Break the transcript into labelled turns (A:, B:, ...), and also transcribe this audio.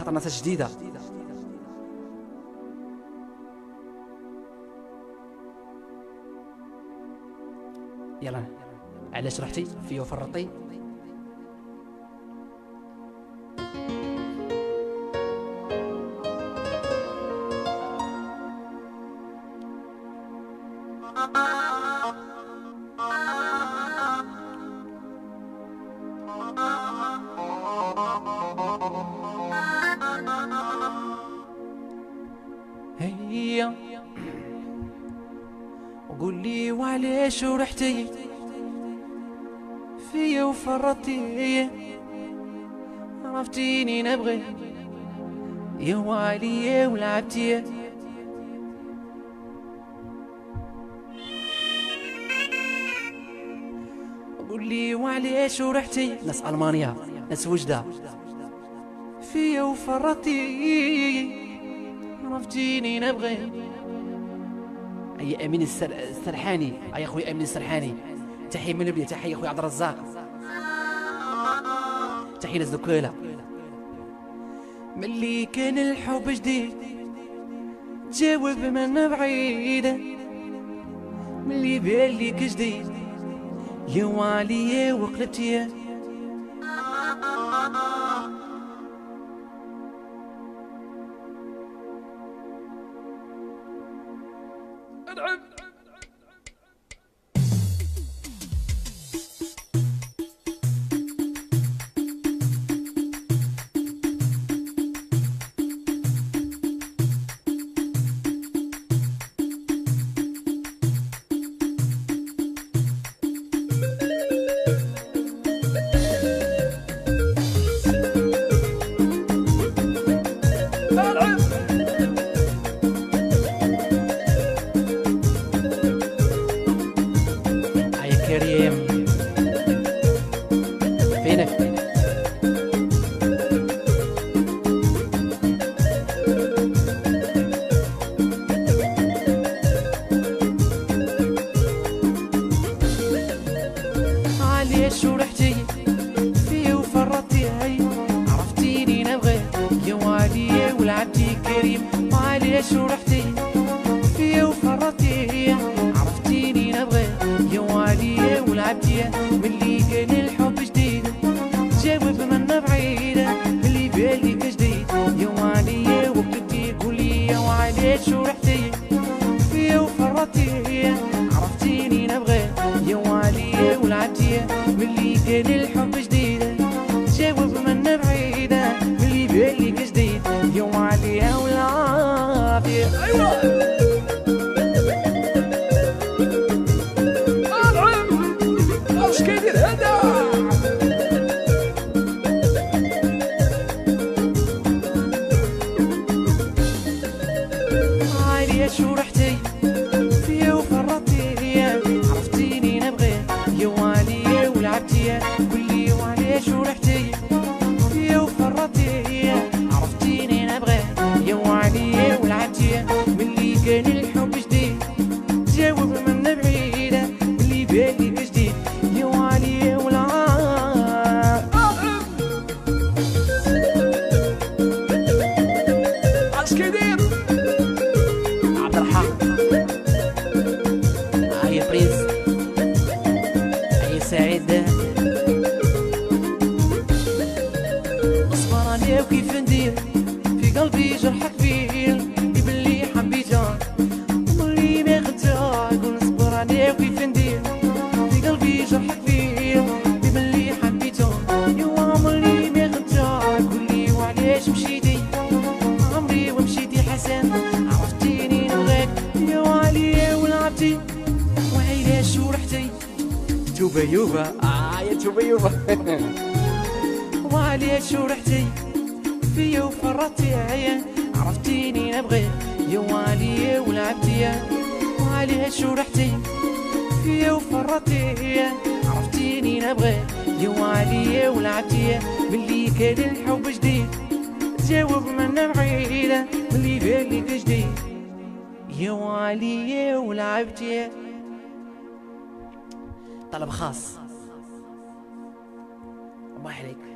A: خاطر ناس جديده. يلا علاش رحتي فيا وفرطي؟ هيا وقول لي وعلاش رحتي فيا وفرطتي؟ عرفتيني نبغي يا وعليا ولعبتي. قول لي وعلاش رحتي؟ ناس ألمانيا ناس وجدة فيا وفرطتي. عرفتيني نبغي اي امين السرحاني. اي اخويا امين السرحاني، تحيه من ليبيا، تحيه اخويا عبد الرزاق، تحيه للزكاله. ملي كان الحب جديد جاوب من بعيد، ملي بالك جديد يا وعليا وقلبتي. ادعم كريم فينك؟ علاش رحتي فيا وفرطتي؟ هاي عرفتيني نبغي يا وعليا ولعبتي كريم. علاش رحتي فيا وفرطتي؟ عرفتيني نبغي يا وعليا ولعبتي. ملي كان الحب جديد جاوب منا بعيدة، ملي بالك جديد يا وعليا وقلتي. قولي يا وعلاش رحتي فيا وفرطتي؟ عرفتيني نبغي يا وعليا ولعبتي. ملي كان الحب جديد جاوب منا بعيدة، ملي بالك جديد يا وعليا ولعبتي. ايوه كيدير هذا؟ علاش رحتي فيا وفرطتي؟ عرفتيني نبغي يا وعليا ولعبتي. قولي وعلاش رحتي فيا وفرطتي؟ عرفتيني نبغي يا وعليا ولعبتي. ملي كان الحب جديد جاوب منا بعيدة، ملي بالك جديد يا وعليا ولعبتي. كيدير عبد الحق، هاي برنس، هاي سعيد. اصبر عليا وكيف ندير في قلبي جرح كبير يبلي حبيتها عمري ما خدتها. قول اصبر عليا وكيف ندير في قلبي جرح كبير يبلي حبيتها يا عمري ما خدتها. قولي وعلاش مشيتي عمري ومشيتي حسن؟ عرفتيني نبغيك يا وعليا ولعبتي. وعلاش رحتي توبة يوبا؟ يا توبة يوبا. وعلاش رحتي فيا وفرطتي؟ عرفتيني نبغي يا وعليا ولعبتي. وعلاش رحتي فيا وفرطتي؟ عرفتيني نبغي يا وعليا ولعبتي. ملي كان الحب جديد جاوب منا بعيدة، ملي بالك جديد يا وعليا ولعبتي. طلب خاص الله عليك.